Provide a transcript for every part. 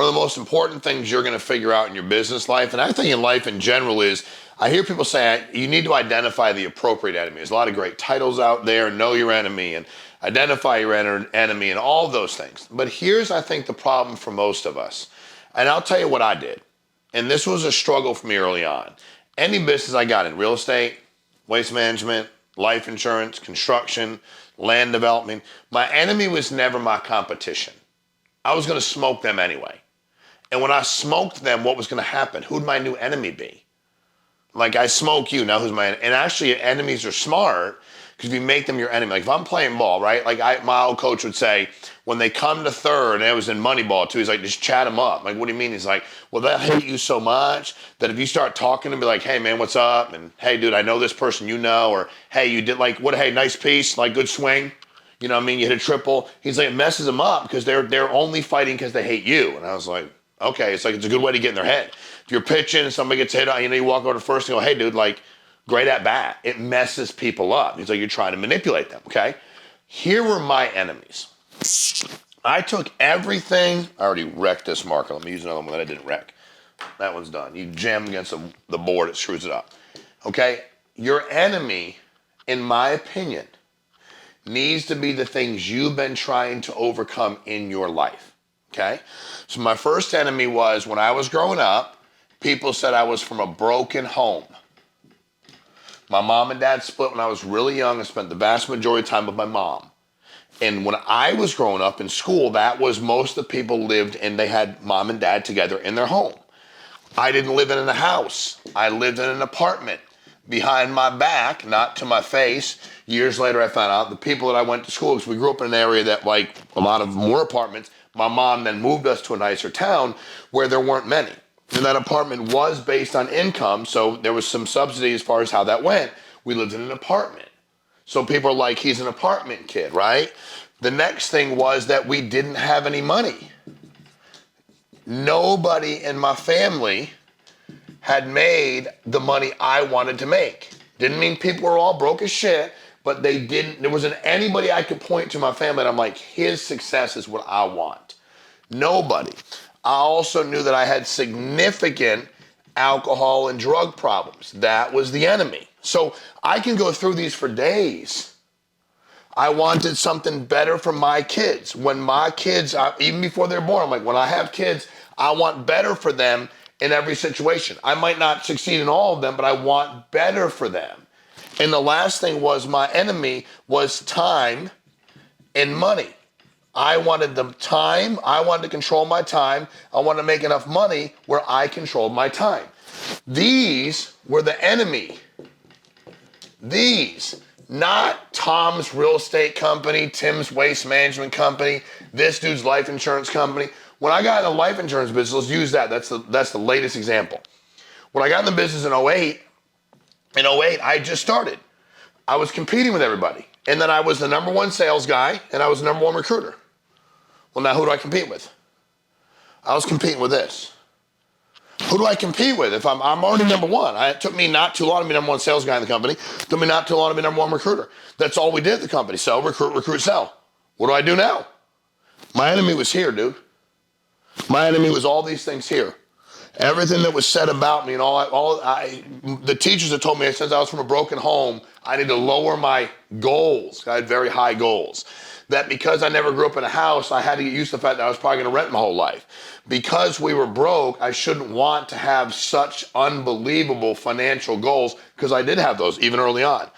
One of the most important things you're going to figure out in your business life, and I think in life in general, is I hear people say you need to identify the appropriate enemy. There's a lot of great titles out there, know your enemy and identify your enemy and all those things. But here's, I think, the problem for most of us. And I'll tell you what I did. And this was a struggle for me early on. Any business I got in, real estate, waste management, life insurance, construction, land development, my enemy was never my competition. I was going to smoke them anyway. And when I smoked them, what was going to happen? Who'd my new enemy be? Like, I smoke you, now who's my enemy? And actually, enemies are smart because if you make them your enemy. Like, if I'm playing ball, right? Like, my old coach would say, when they come to third, and it was in Moneyball too, he's like, just chat them up. Like, what do you mean? He's like, well, they'll hate you so much that if you start talking and be like, hey, man, what's up? And hey, dude, I know this person you know. Or hey, you did like, what? Hey, nice piece, like good swing. You know what I mean? You hit a triple. He's like, it messes them up because they're only fighting because they hate you. And I was like, okay, it's like, it's a good way to get in their head. If you're pitching and somebody gets hit on, you walk over to first and go, hey, dude, like, great at bat. It messes people up. He's like, you're trying to manipulate them, okay? Here were my enemies. I took everything. I already wrecked this marker. Let me use another one that I didn't wreck. That one's done. You jam against the board, it screws it up. Okay? Your enemy, in my opinion, needs to be the things you've been trying to overcome in your life. Okay? So my first enemy was when I was growing up, people said I was from a broken home. My mom and dad split when I was really young. I spent the vast majority of time with my mom. And when I was growing up in school, that was most of the people lived and they had mom and dad together in their home. I didn't live in a house. I lived in an apartment. Behind my back, not to my face. Years later, I found out the people that I went to school, because we grew up in an area that, like, a lot of more apartments. My mom then moved us to a nicer town where there weren't many. And that apartment was based on income, so there was some subsidy as far as how that went. We lived in an apartment. So people are like, he's an apartment kid, right? The next thing was that we didn't have any money. Nobody in my family had made the money I wanted to make. Didn't mean people were all broke as shit, but they didn't, there wasn't anybody I could point to in my family and I'm like, his success is what I want. Nobody. I also knew that I had significant alcohol and drug problems. That was the enemy. So I can go through these for days. I wanted something better for my kids. When my kids, even before they're born, I'm like, when I have kids, I want better for them in every situation. I might not succeed in all of them, but I want better for them. And the last thing was my enemy was time and money. I wanted the time. I wanted to control my time. I wanted to make enough money where I controlled my time. These were the enemy. These, not Tom's real estate company, Tim's waste management company, this dude's life insurance company. When I got in the life insurance business, let's use that. That's the latest example. When I got in the business in 08, I just started. I was competing with everybody. And then I was the number one sales guy and I was the number one recruiter. Well, now who do I compete with? I was competing with this. Who do I compete with? If I'm already number one. It took me not too long to be number one sales guy in the company. It took me not too long to be number one recruiter. That's all we did at the company. Sell, recruit, recruit, sell. What do I do now? My enemy was here, dude. My enemy was all these things here. Everything that was said about me and the teachers that told me since I was from a broken home, I need to lower my goals. I had very high goals. That because I never grew up in a house, I had to get used to the fact that I was probably going to rent my whole life. Because we were broke, I shouldn't want to have such unbelievable financial goals, because I did have those even early on.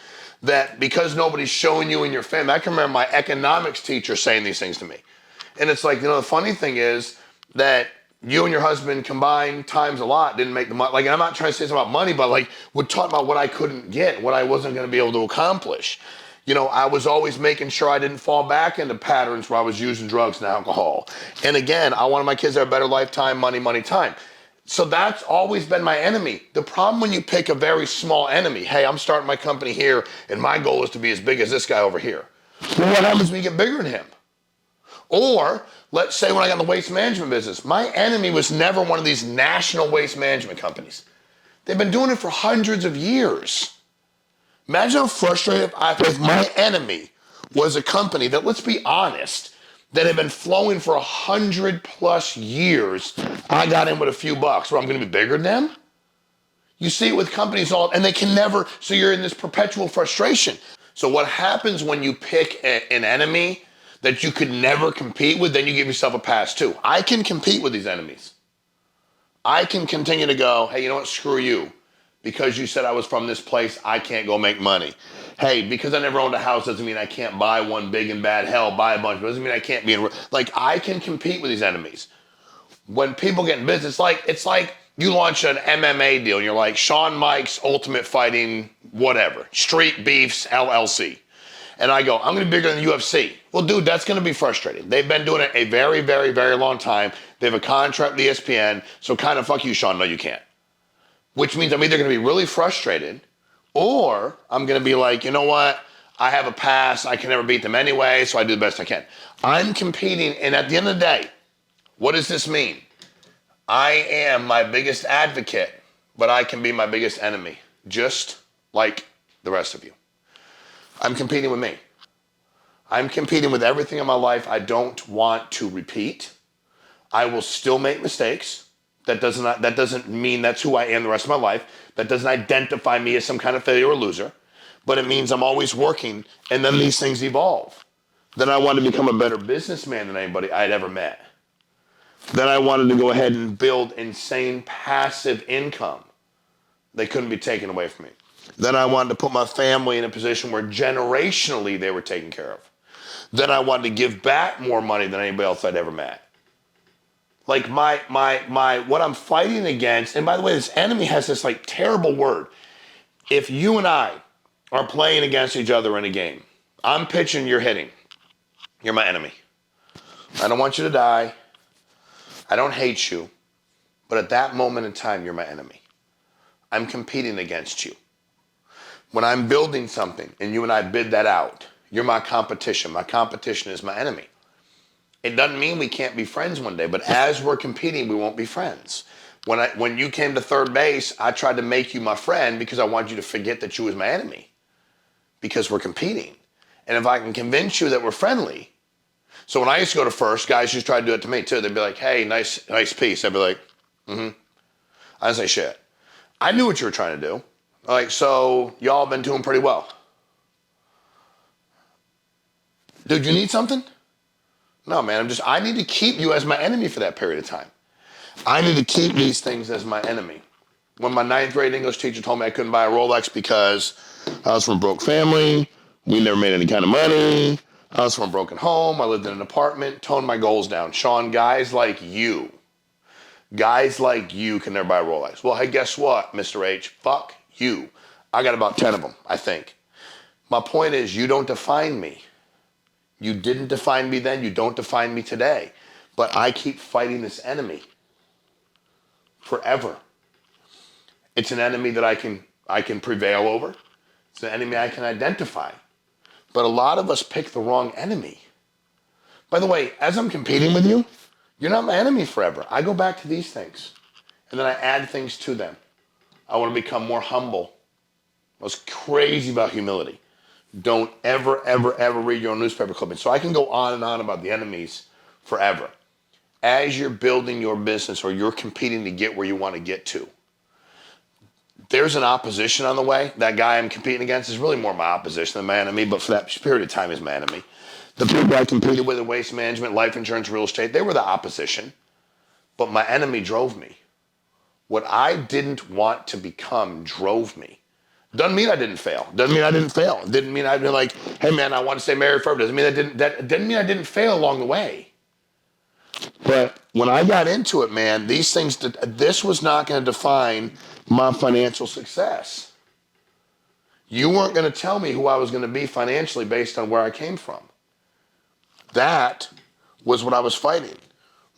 That because nobody's showing you in your family, I can remember my economics teacher saying these things to me. And it's like, the funny thing is that you and your husband combined times a lot didn't make the money. Like, I'm not trying to say something about money, but like, we're talking about what I couldn't get, what I wasn't going to be able to accomplish. I was always making sure I didn't fall back into patterns where I was using drugs and alcohol. And again, I wanted my kids to have a better lifetime, money, time. So that's always been my enemy. The problem when you pick a very small enemy, hey, I'm starting my company here and my goal is to be as big as this guy over here. Well, what happens when you get bigger than him? Or let's say when I got in the waste management business, my enemy was never one of these national waste management companies. They've been doing it for hundreds of years. Imagine how frustrated if my enemy was a company that, let's be honest, that have been flowing for 100+ years. I got in with a few bucks, where I'm going to be bigger than them. You see it with companies and they can never, so you're in this perpetual frustration. So what happens when you pick an enemy that you could never compete with, then you give yourself a pass too. I can compete with these enemies. I can continue to go, hey, you know what, screw you. Because you said I was from this place, I can't go make money. Hey, because I never owned a house doesn't mean I can't buy one big and bad. Hell, buy a bunch. Doesn't mean I can't be in, like, I can compete with these enemies. When people get in business, it's like you launch an MMA deal and you're like, Shawn Mike's Ultimate Fighting, whatever, Street Beefs LLC. And I go, I'm going to be bigger than UFC. Well, dude, that's going to be frustrating. They've been doing it a very, very, very long time. They have a contract with ESPN. So kind of fuck you, Shawn. No, you can't. Which means I'm either going to be really frustrated, or I'm going to be like, you know what? I have a pass. I can never beat them anyway, so I do the best I can. I'm competing, and at the end of the day, what does this mean? I am my biggest advocate, but I can be my biggest enemy, just like the rest of you. I'm competing with me. I'm competing with everything in my life I don't want to repeat. I will still make mistakes. That doesn't mean that's who I am the rest of my life. That doesn't identify me as some kind of failure or loser. But it means I'm always working, and then these things evolve. Then I want to become a better businessman than anybody I'd ever met. Then I wanted to go ahead and build insane passive income. They couldn't be taken away from me. Then I wanted to put my family in a position where generationally they were taken care of. Then I wanted to give back more money than anybody else I'd ever met. Like what I'm fighting against, and by the way, this enemy has this like terrible word. If you and I are playing against each other in a game, I'm pitching, you're hitting. You're my enemy. I don't want you to die. I don't hate you. But at that moment in time, you're my enemy. I'm competing against you. When I'm building something and you and I bid that out, you're my competition. My competition is my enemy. It doesn't mean we can't be friends one day, but as we're competing, we won't be friends. When you came to third base, I tried to make you my friend because I want you to forget that you was my enemy, because we're competing. And if I can convince you that we're friendly, so when I used to go to first, guys used to try to do it to me too. They'd be like, hey, nice piece. I'd be like, I didn't say shit. I knew what you were trying to do. Like, so y'all been doing pretty well. Dude, you need something? No, man, I need to keep you as my enemy for that period of time. I need to keep these things as my enemy. When my 9th grade English teacher told me I couldn't buy a Rolex because I was from a broke family, we never made any kind of money, I was from a broken home, I lived in an apartment, toned my goals down. Shawn, guys like you can never buy a Rolex. Well, hey, guess what, Mr. H? Fuck you. I got about 10 of them, I think. My point is, you don't define me. You didn't define me then, you don't define me today. But I keep fighting this enemy forever. It's an enemy that I can prevail over. It's an enemy I can identify. But a lot of us pick the wrong enemy. By the way, as I'm competing with you, you're not my enemy forever. I go back to these things, and then I add things to them. I want to become more humble. I was crazy about humility. Don't ever, ever, ever read your own newspaper clipping. So I can go on and on about the enemies forever. As you're building your business or you're competing to get where you want to get to, there's an opposition on the way. That guy I'm competing against is really more my opposition than my enemy, but for that period of time, he's my enemy. The people I competed with in waste management, life insurance, real estate, they were the opposition, but my enemy drove me. What I didn't want to become drove me. Doesn't mean I didn't fail. Doesn't mean I didn't fail. Didn't mean I'd be like, hey man, I want to stay married forever. Doesn't mean that didn't mean I didn't fail along the way. But when I got into it, man, this was not going to define my financial success. You weren't going to tell me who I was going to be financially based on where I came from. That was what I was fighting.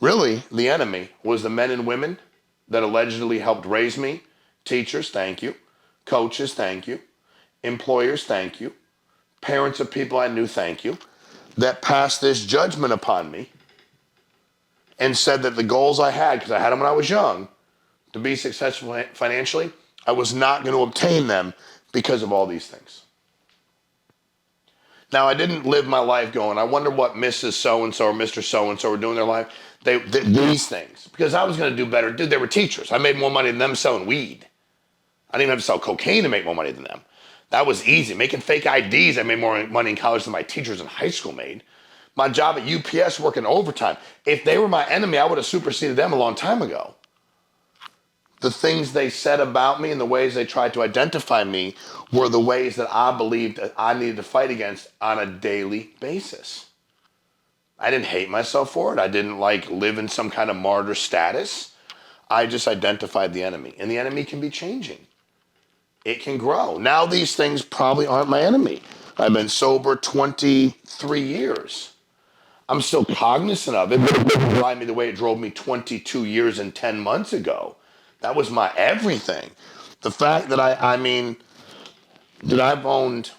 Really, the enemy was the men and women that allegedly helped raise me. Teachers, thank you. Coaches, thank you. Employers, thank you. Parents of people I knew, thank you. That passed this judgment upon me and said that the goals I had, because I had them when I was young, to be successful financially, I was not going to obtain them because of all these things. Now, I didn't live my life going, I wonder what Mrs. So-and-so or Mr. So-and-so were doing in their life. These things, because I was going to do better. Dude, they were teachers. I made more money than them selling weed. I didn't even have to sell cocaine to make more money than them. That was easy. Making fake IDs, I made more money in college than my teachers in high school made. My job at UPS working overtime. If they were my enemy, I would have superseded them a long time ago. The things they said about me and the ways they tried to identify me were the ways that I believed that I needed to fight against on a daily basis. I didn't hate myself for it. I didn't live in some kind of martyr status. I just identified the enemy. And the enemy can be changing. It can grow. Now these things probably aren't my enemy. I've been sober 23 years. I'm still cognizant of it, but it doesn't drive me the way it drove me 22 years and 10 months ago. That was my everything. The fact that that I've owned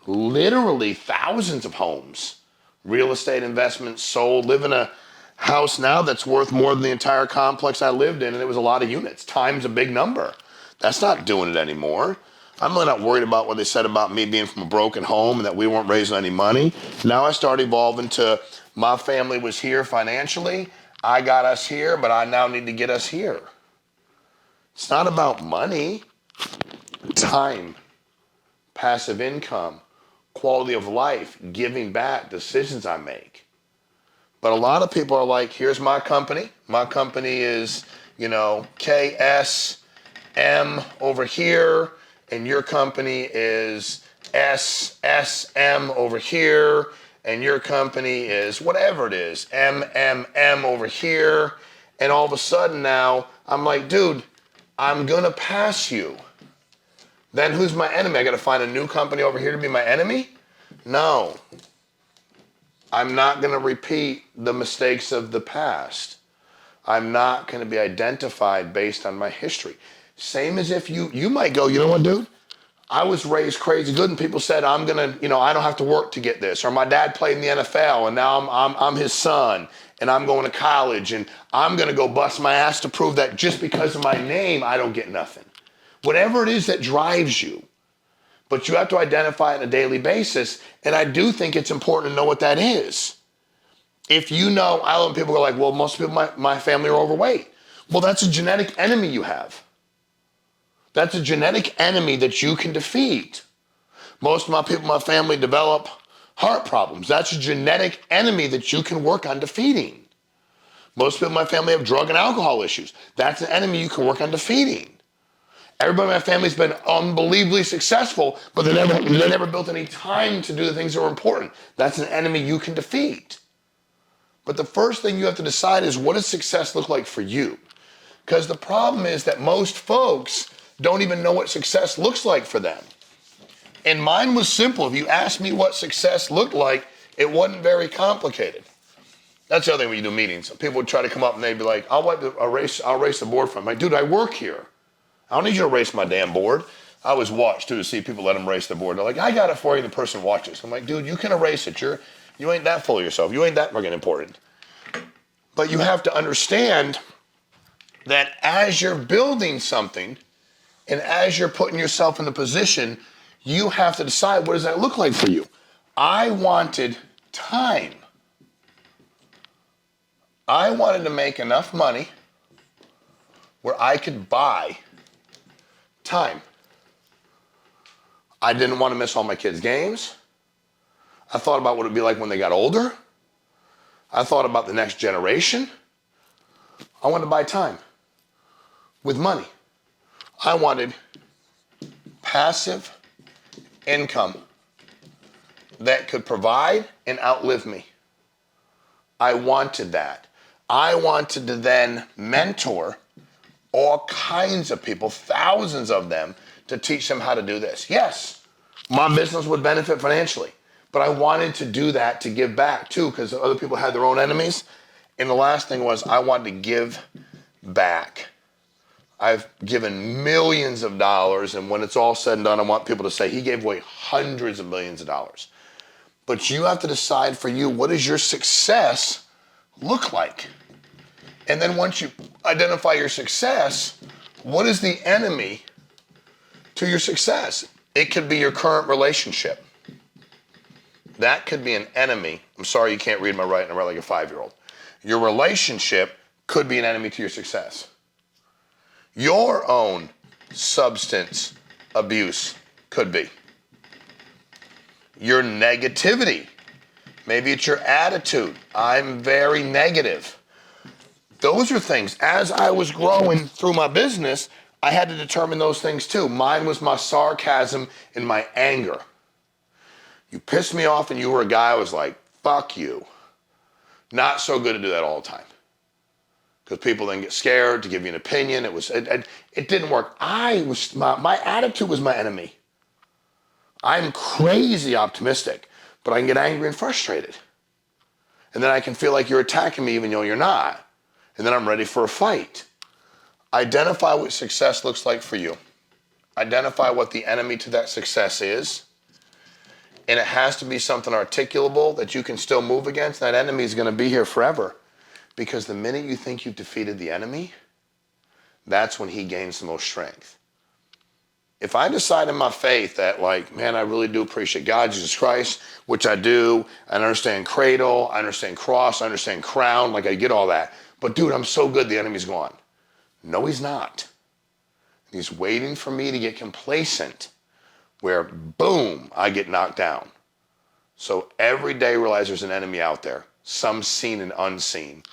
literally thousands of homes, real estate investments, sold, live in a house now that's worth more than the entire complex I lived in, and it was a lot of units. Time's a big number. That's not doing it anymore. I'm really not worried about what they said about me being from a broken home and that we weren't raising any money. Now I start evolving to my family was here financially. I got us here, but I now need to get us here. It's not about money. Time, passive income, quality of life, giving back, decisions I make. But a lot of people are like, here's my company. My company is, KSM over here, and your company is SSM over here, and your company is whatever it is, MMM over here. And all of a sudden now, I'm like, dude, I'm gonna pass you. Then who's my enemy? I gotta find a new company over here to be my enemy? No. I'm not gonna repeat the mistakes of the past. I'm not gonna be identified based on my history. Same as if you might go, you know what, dude? I was raised crazy good and people said, I'm gonna, I don't have to work to get this. Or my dad played in the NFL and now I'm his son and I'm going to college and I'm gonna go bust my ass to prove that just because of my name, I don't get nothing. Whatever it is that drives you, but you have to identify it on a daily basis. And I do think it's important to know what that is. If I know people go like, well, most people in my family are overweight. Well, that's a genetic enemy you have. That's a genetic enemy that you can defeat. Most of my people in my family develop heart problems. That's a genetic enemy that you can work on defeating. Most people in my family have drug and alcohol issues. That's an enemy you can work on defeating. Everybody in my family's been unbelievably successful, but they never built any time to do the things that are important. That's an enemy you can defeat. But the first thing you have to decide is, what does success look like for you? Because the problem is that most folks don't even know what success looks like for them. And mine was simple. If you asked me what success looked like, it wasn't very complicated. That's the other thing when you do meetings. People would try to come up and they'd be like, I'll erase the board from you. I'm like, dude, I work here. I don't need you to erase my damn board. I always watch too to see people let them erase the board. They're like, I got it for you. And the person watches. I'm like, dude, you can erase it. You ain't that full of yourself. You ain't that fucking important. But you have to understand that as you're building something and as you're putting yourself in the position, you have to decide, what does that look like for you? I wanted time. I wanted to make enough money where I could buy time. I didn't want to miss all my kids' games. I thought about what it would be like when they got older. I thought about the next generation. I wanted to buy time with money. I wanted passive income that could provide and outlive me. I wanted that. I wanted to then mentor all kinds of people, thousands of them, to teach them how to do this. Yes, my business would benefit financially, but I wanted to do that to give back too, because other people had their own enemies. And the last thing was, I wanted to give back. I've given millions of dollars, and when it's all said and done, I want people to say, he gave away hundreds of millions of dollars. But you have to decide for you, what does your success look like? And then once you identify your success, what is the enemy to your success? It could be your current relationship. That could be an enemy. I'm sorry you can't read my writing. I write like a 5-year-old. Your relationship could be an enemy to your success. Your own substance abuse could be. Your negativity. Maybe it's your attitude. I'm very negative. Those are things. As I was growing through my business, I had to determine those things too. Mine was my sarcasm and my anger. You pissed me off and you were a guy I was like, fuck you. Not so good to do that all the time. Because people then get scared to give you an opinion. It didn't work. My attitude was my enemy. I'm crazy optimistic, but I can get angry and frustrated. And then I can feel like you're attacking me even though you're not. And then I'm ready for a fight. Identify what success looks like for you. Identify what the enemy to that success is. And it has to be something articulable that you can still move against. That enemy is going to be here forever. Because the minute you think you've defeated the enemy, that's when he gains the most strength. If I decide in my faith that, like, man, I really do appreciate God, Jesus Christ, which I do, I understand cradle, I understand cross, I understand crown, like I get all that. But dude, I'm so good, the enemy's gone. No, he's not. He's waiting for me to get complacent, where boom, I get knocked down. So every day realize there's an enemy out there, some seen and unseen.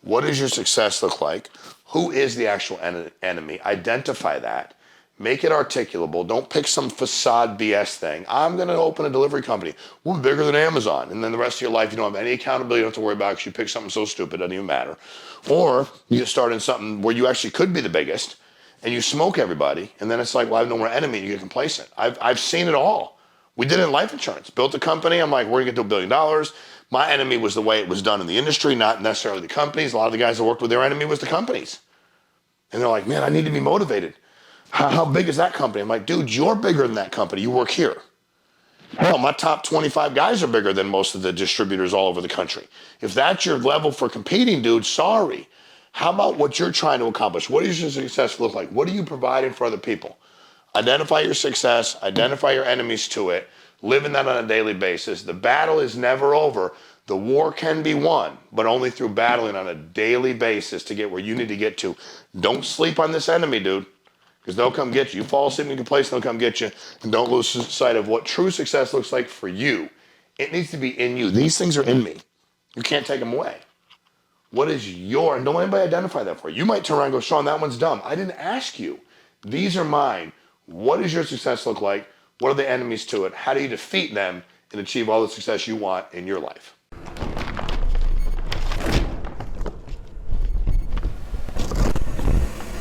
What does your success look like? Who is the actual enemy? Identify that. Make it articulable. Don't pick some facade BS thing. I'm going to open a delivery company. We're bigger than Amazon. And then the rest of your life, you don't have any accountability. You don't have to worry about it because you pick something so stupid, it doesn't even matter. Or you get started in something where you actually could be the biggest and you smoke everybody. And then it's like, well, I have no more enemy. And you get complacent. I've seen it all. We did it in life insurance. Built a company. I'm like, we're going to get to $1 billion. My enemy was the way it was done in the industry, not necessarily the companies. A lot of the guys that worked with, their enemy was the companies. And they're like, man, I need to be motivated. How big is that company? I'm like, dude, you're bigger than that company. You work here. Hell, my top 25 guys are bigger than most of the distributors all over the country. If that's your level for competing, dude, sorry. How about what you're trying to accomplish? What does your success look like? What are you providing for other people? Identify your success, identify your enemies to it, live in that on a daily basis. The battle is never over. The war can be won, but only through battling on a daily basis to get where you need to get to. Don't sleep on this enemy, dude, because they'll come get you. You fall asleep in your place, they'll come get you. And don't lose sight of what true success looks like for you. It needs to be in you. These things are in me. You can't take them away. What is and don't let anybody identify that for you. You might turn around and go, Sean, that one's dumb. I didn't ask you. These are mine. What does your success look like? What are the enemies to it? How do you defeat them and achieve all the success you want in your life?